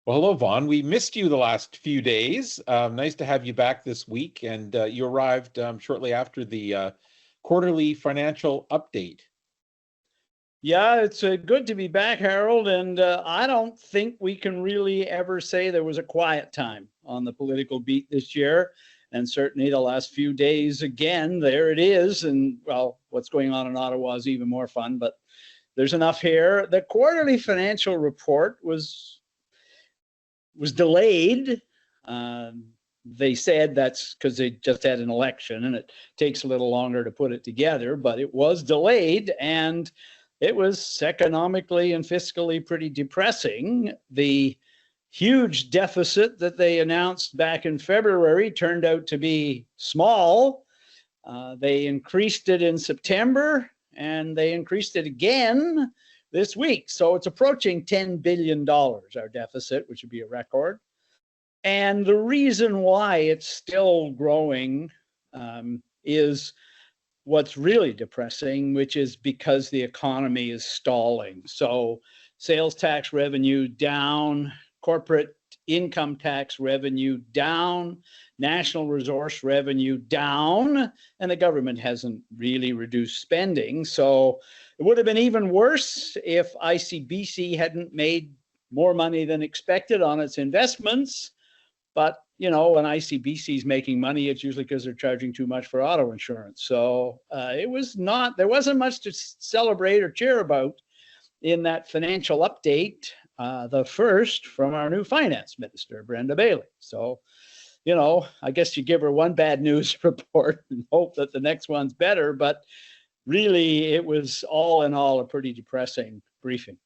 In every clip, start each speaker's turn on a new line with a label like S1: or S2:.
S1: Well, hello, Vaughn. We missed you the last few days. Nice to have you back this week. And you arrived shortly after the quarterly financial update.
S2: Yeah, it's good to be back, Harold. And I don't think we can really ever say there was a quiet time on the political beat this year. And certainly the last few days, again, there it is. And well, what's going on in Ottawa is even more fun, but there's enough here. The quarterly financial report was delayed. They said that's because they just had an election and it takes a little longer to put it together, but it was delayed and it was economically and fiscally pretty depressing. The huge deficit that they announced back in February turned out to be small. They increased it in September and they increased it again this week. So it's approaching $10 billion, our deficit, which would be a record. And the reason why it's still growing is what's really depressing, which is because the economy is stalling. So sales tax revenue down, corporate income tax revenue down, national resource revenue down, and the government hasn't really reduced spending. So it would have been even worse if ICBC hadn't made more money than expected on its investments. But, you know, when ICBC is making money, it's usually because they're charging too much for auto insurance. So there wasn't much to celebrate or cheer about in that financial update, the first from our new finance minister, Brenda Bailey. So, you know, I guess you give her one bad news report and hope that the next one's better. But really, it was all in all a pretty depressing briefing.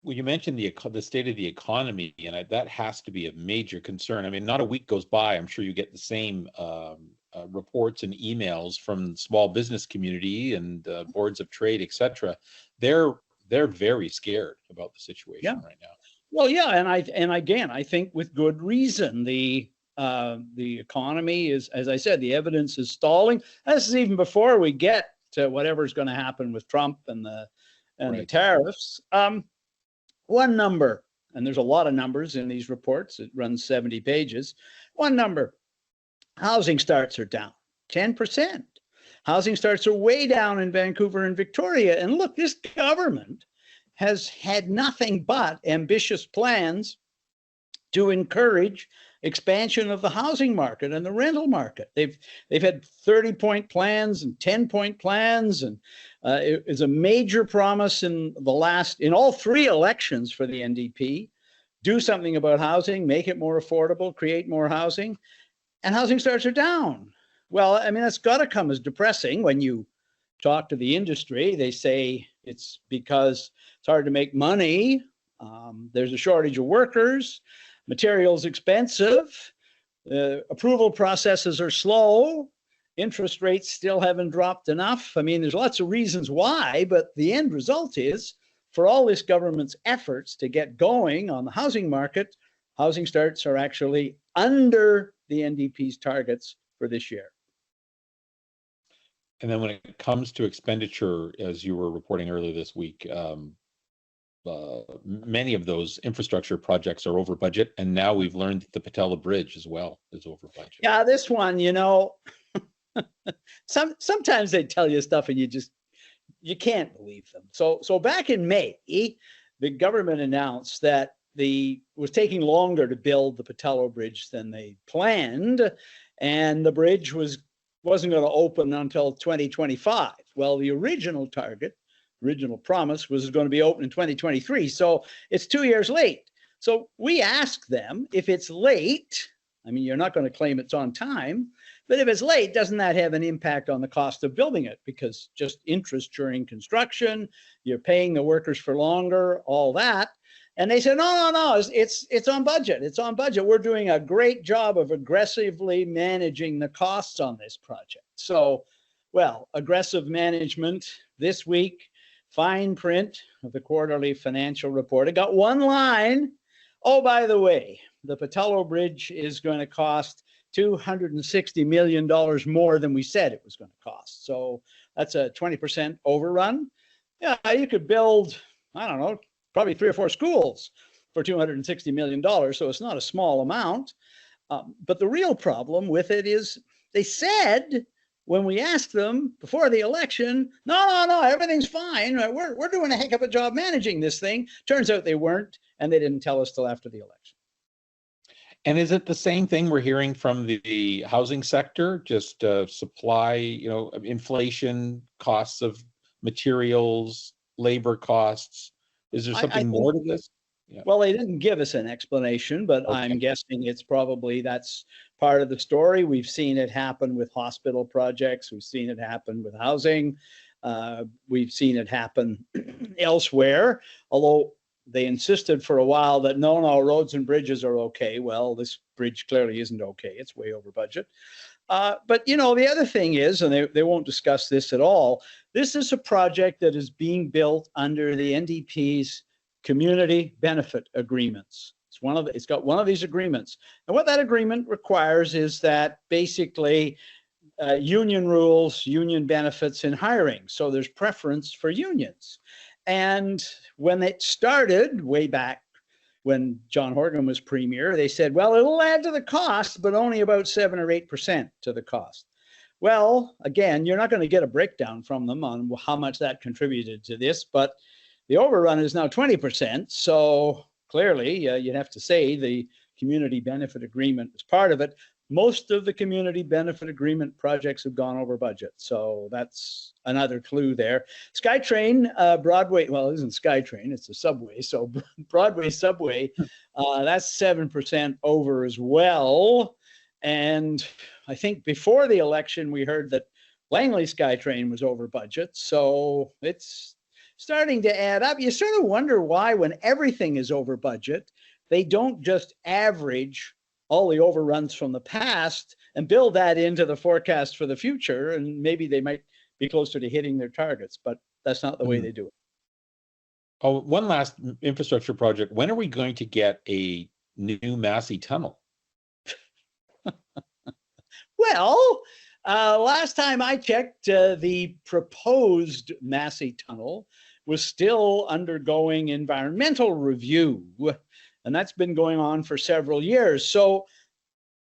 S1: Well, you mentioned the state of the economy, and that has to be a major concern. I mean, not a week goes by. I'm sure you get the same reports and emails from the small business community and boards of trade, et cetera. They're very scared about the situation right now.
S2: Well, yeah, and again, I think with good reason. The economy is, as I said, the evidence is stalling. This is even before we get to whatever's going to happen with Trump and the tariffs. One number, and there's a lot of numbers in these reports. It runs 70 pages. One number, housing starts are down 10%. Housing starts are way down in Vancouver and Victoria. And look, this government has had nothing but ambitious plans to encourage expansion of the housing market and the rental market. They've had 30-point plans and 10-point plans, and it is a major promise in all three elections for the NDP. Do something about housing, make it more affordable, create more housing, and housing starts are down. Well, I mean, that's got to come as depressing when you talk to the industry. They say it's because it's hard to make money. There's a shortage of workers. Materials expensive, approval processes are slow, interest rates still haven't dropped enough. I mean, there's lots of reasons why, but the end result is, for all this government's efforts to get going on the housing market, housing starts are actually under the NDP's targets for this year.
S1: And then when it comes to expenditure, as you were reporting earlier this week, many of those infrastructure projects are over budget, and now we've learned that the Patella Bridge as well is over budget.
S2: Yeah, this one, you know, sometimes they tell you stuff and you can't believe them. So back in May, the government announced that it was taking longer to build the Patella Bridge than they planned, and the bridge wasn't going to open until 2025. Well, the original promise was going to be open in 2023. So it's 2 years late. So we asked them, if it's late, I mean, you're not going to claim it's on time, but if it's late, doesn't that have an impact on the cost of building it? Because just interest during construction, you're paying the workers for longer, all that. And they said, no, it's on budget. It's on budget. We're doing a great job of aggressively managing the costs on this project. So, well, aggressive management this week. Fine print of the quarterly financial report. It got one line. Oh, by the way, the Patella Bridge is going to cost $260 million more than we said it was going to cost. So that's a 20% overrun. Yeah, you could build, I don't know, probably 3 or 4 schools for $260 million. So it's not a small amount. But the real problem with it is they said, when we asked them before the election, no, everything's fine. We're doing a heck of a job managing this thing. Turns out they weren't, and they didn't tell us till after the election.
S1: And is it the same thing we're hearing from the housing sector? Just supply, inflation, costs of materials, labor costs. Is there something more to this?
S2: Yeah. Well, they didn't give us an explanation, but okay. I'm guessing it's probably that's part of the story. We've seen it happen with hospital projects. We've seen it happen with housing. We've seen it happen elsewhere, although they insisted for a while that no, roads and bridges are okay. Well, this bridge clearly isn't okay. It's way over budget. But, the other thing is, and they won't discuss this at all, this is a project that is being built under the NDP's community benefit agreements. It's got one of these agreements. And what that agreement requires is that basically union rules, union benefits in hiring. So there's preference for unions. And when it started way back when John Horgan was premier, they said, well, it'll add to the cost, but only about 7 or 8% to the cost. Well, again, you're not going to get a breakdown from them on how much that contributed to this, but the overrun is now 20%. So clearly, you'd have to say the community benefit agreement is part of it. Most of the community benefit agreement projects have gone over budget. So that's another clue there. SkyTrain, Broadway, well, it isn't SkyTrain, it's a subway. So Broadway subway, that's 7% over as well. And I think before the election, we heard that Langley SkyTrain was over budget. So it's starting to add up. You sort of wonder why, when everything is over budget, they don't just average all the overruns from the past and build that into the forecast for the future. And maybe they might be closer to hitting their targets, but that's not the way they do it.
S1: Oh, one last infrastructure project. When are we going to get a new Massey Tunnel?
S2: Well, last time I checked, the proposed Massey Tunnel was still undergoing environmental review, and that's been going on for several years. So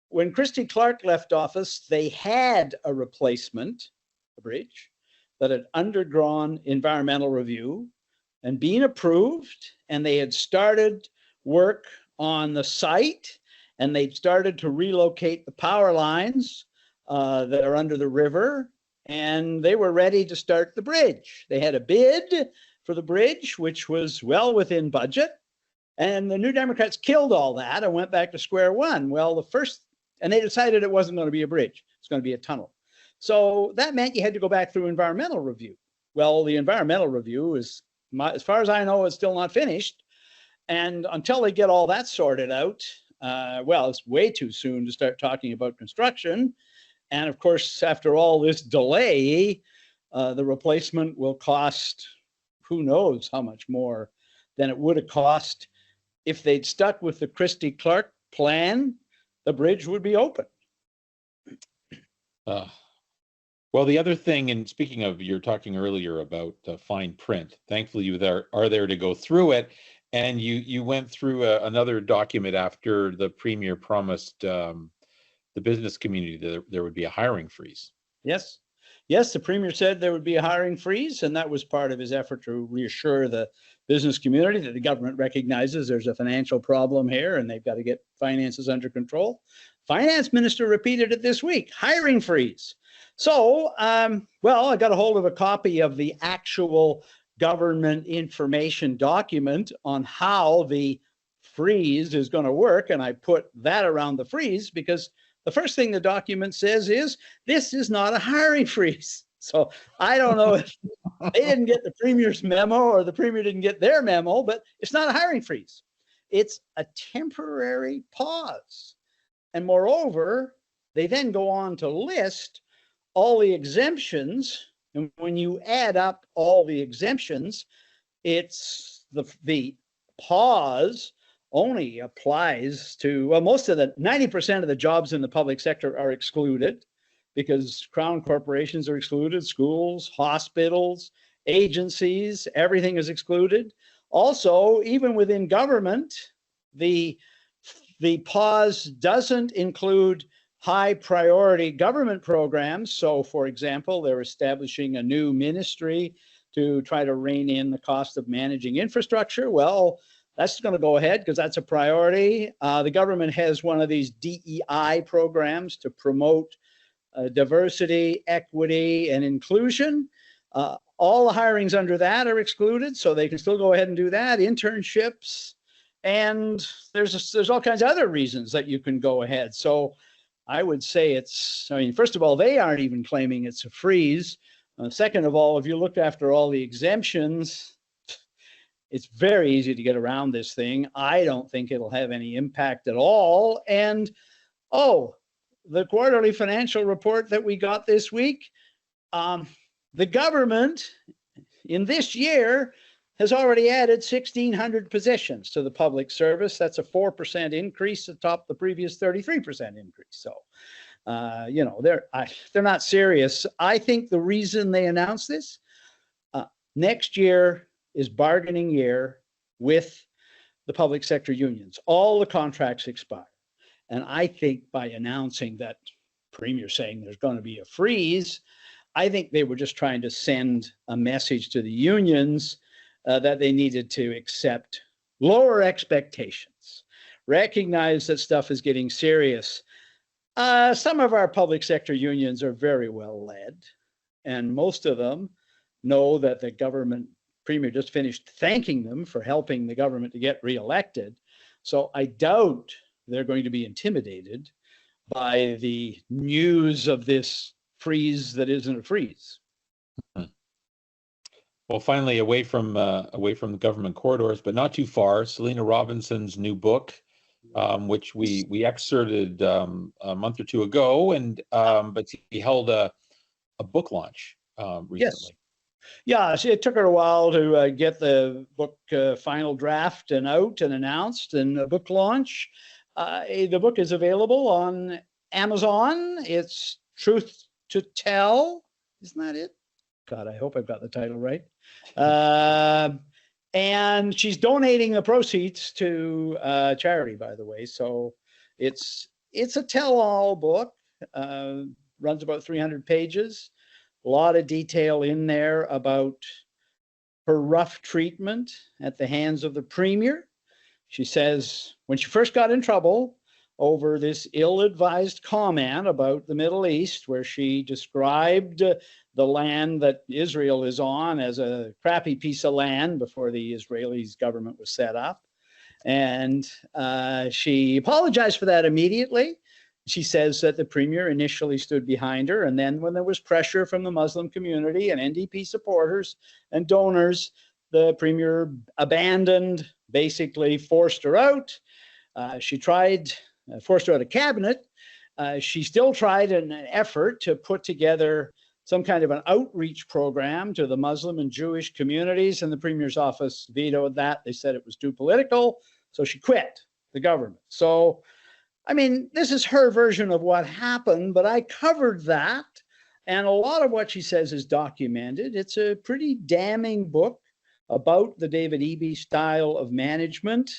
S2: when Christy Clark left office, they had a replacement, a bridge, that had undergone environmental review and been approved, and they had started work on the site, and they'd started to relocate the power lines that are under the river, and they were ready to start the bridge. They had a bid for the bridge, which was well within budget, and the New Democrats killed all that and went back to square one. Well, and they decided it wasn't going to be a bridge, it's going to be a tunnel. So that meant you had to go back through environmental review. Well, the environmental review is, as far as I know, it's still not finished. And until they get all that sorted out, well, it's way too soon to start talking about construction. And of course, after all this delay, the replacement will cost who knows how much more than it would have cost if they'd stuck with the Christy Clark plan. The bridge would be open.
S1: Well, the other thing, and speaking of, you're talking earlier about fine print. Thankfully, you are there to go through it, and you went through another document after the premier promised the business community that there would be a hiring freeze.
S2: Yes, the premier said there would be a hiring freeze, and that was part of his effort to reassure the business community that the government recognizes there's a financial problem here and they've got to get finances under control. Finance minister repeated it this week, hiring freeze. So, well, I got a hold of a copy of the actual government information document on how the freeze is going to work, and I put that around the freeze because the first thing the document says is, this is not a hiring freeze. So I don't know if they didn't get the premier's memo or the premier didn't get their memo, but it's not a hiring freeze. It's a temporary pause. And moreover, they then go on to list all the exemptions. And when you add up all the exemptions, it's the pause only applies to, well, most of the 90% of the jobs in the public sector are excluded because crown corporations are excluded, schools, hospitals, agencies, everything is excluded. Also, even within government, The pause doesn't include high priority government programs. So, for example, they're establishing a new ministry to try to rein in the cost of managing infrastructure. Well, that's going to go ahead because that's a priority. The government has one of these DEI programs to promote diversity, equity, and inclusion. All the hirings under that are excluded, so they can still go ahead and do that. Internships, and there's all kinds of other reasons that you can go ahead. So I would say first of all, they aren't even claiming it's a freeze. Second of all, if you look after all the exemptions, it's very easy to get around this thing. I don't think it'll have any impact at all. And, the quarterly financial report that we got this week, the government in this year has already added 1,600 positions to the public service. That's a 4% increase atop the previous 33% increase. So, they're not serious. I think the reason they announced this, next year is bargaining year with the public sector unions. All the contracts expire. And I think by announcing that Premier saying there's going to be a freeze, I think they were just trying to send a message to the unions that they needed to accept lower expectations, recognize that stuff is getting serious. Some of our public sector unions are very well led, and most of them know that the government Premier just finished thanking them for helping the government to get reelected. So I doubt they're going to be intimidated by the news of this freeze that isn't a freeze.
S1: Well, finally, away from the government corridors, but not too far, Selina Robinson's new book, which we excerpted a month or two ago, and but she held a book launch recently.
S2: Yes. Yeah, it took her a while to get the book final draft and out and announced and a book launch. The book is available on Amazon. It's Truth to Tell. Isn't that it? God, I hope I've got the title right. And she's donating the proceeds to charity, by the way. So it's a tell-all book. Runs about 300 pages. A lot of detail in there about her rough treatment at the hands of the Premier. She says when she first got in trouble over this ill-advised comment about the Middle East, where she described the land that Israel is on as a crappy piece of land before the Israelis government was set up. And she apologized for that immediately. She says that the Premier initially stood behind her, and then when there was pressure from the Muslim community and NDP supporters and donors, the Premier abandoned, basically forced her out. She tried, forced her out of cabinet. She still tried in an effort to put together some kind of an outreach program to the Muslim and Jewish communities, and the Premier's office vetoed that. They said it was too political, so she quit the government. So, I mean, this is her version of what happened, but I covered that, and a lot of what she says is documented. It's a pretty damning book about the David Eby style of management.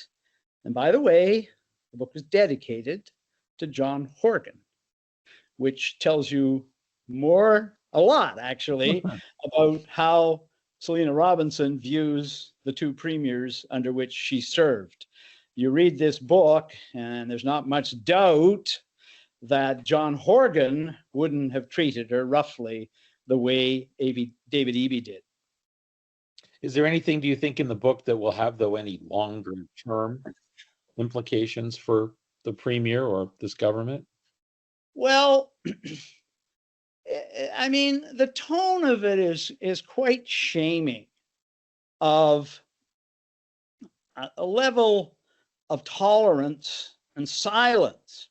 S2: And by the way, the book is dedicated to John Horgan, which tells you a lot actually, about how Selina Robinson views the two premiers under which she served. You read this book, and there's not much doubt that John Horgan wouldn't have treated her roughly the way David Eby did.
S1: Is there anything, do you think, in the book that will have, though, any longer-term implications for the Premier or this government?
S2: Well, I mean, the tone of it is quite shaming of a level of tolerance and silence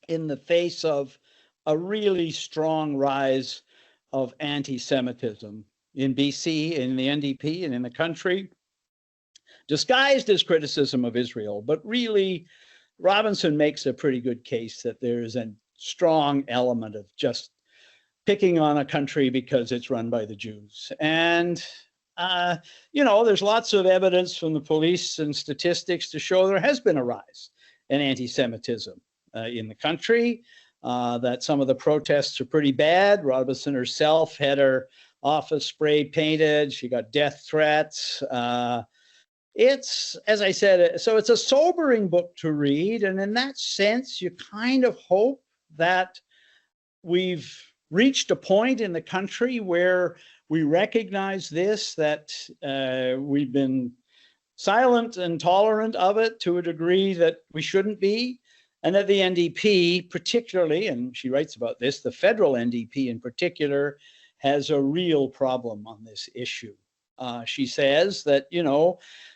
S2: in the face of a really strong rise of anti-Semitism in BC, in the NDP, and in the country, disguised as criticism of Israel. But really, Robinson makes a pretty good case that there's a strong element of just picking on a country because it's run by the Jews. And there's lots of evidence from the police and statistics to show there has been a rise in anti-Semitism in the country, that some of the protests are pretty bad. Robinson herself had her office spray painted. She got death threats. It's, as I said, so it's a sobering book to read. And in that sense, you kind of hope that we've reached a point in the country where we recognize this, that we've been silent and tolerant of it to a degree that we shouldn't be, and that the NDP particularly, and she writes about this, the federal NDP in particular, has a real problem on this issue. She says that,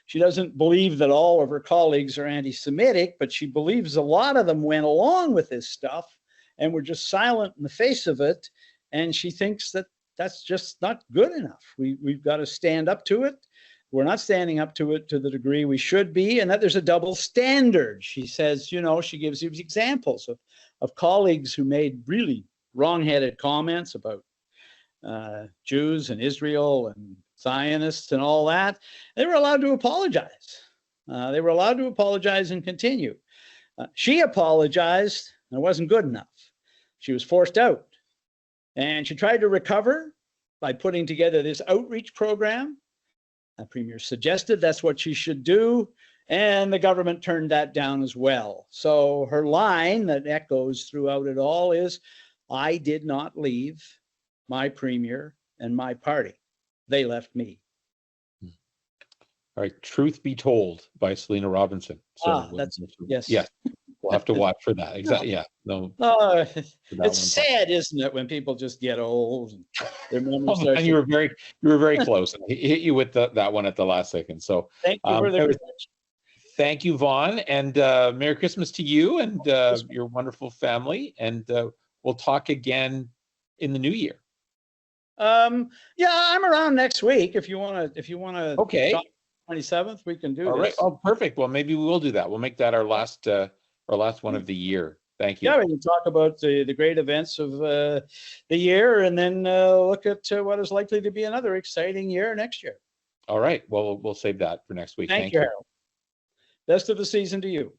S2: she doesn't believe that all of her colleagues are anti-Semitic, but she believes a lot of them went along with this stuff and were just silent in the face of it. And she thinks that that's just not good enough. We've got to stand up to it. We're not standing up to it to the degree we should be, and that there's a double standard. She says, she gives you examples of colleagues who made really wrong-headed comments about Jews and Israel and Zionists and all that. They were allowed to apologize. They were allowed to apologize and continue. She apologized, and it wasn't good enough. She was forced out. And she tried to recover by putting together this outreach program. The premier suggested that's what she should do, and the government turned that down as well. So her line that echoes throughout it all is, I did not leave my premier and my party. They left me.
S1: All right. Truth Be Told by Selina Robinson. So
S2: yes.
S1: Yes. We'll have to watch for that. Exactly. Yeah. No.
S2: It's sad, isn't it, when people just get old and their memories
S1: and you were very close. I hit you with that one at the last second. So
S2: thank you for the
S1: thank you, Vaughn, and Merry Christmas to you and your wonderful family. And we'll talk again in the new year.
S2: Yeah, I'm around next week. If you wanna
S1: okay.
S2: 27th, we can do
S1: All
S2: this.
S1: right. Oh, perfect. Well, maybe we will do that. We'll make that our last one of the year. Thank you.
S2: Yeah, we can talk about the great events of the year, and then look at what is likely to be another exciting year next year.
S1: All right. Well, we'll save that for next week.
S2: Thank you, Harold. Best of the season to you.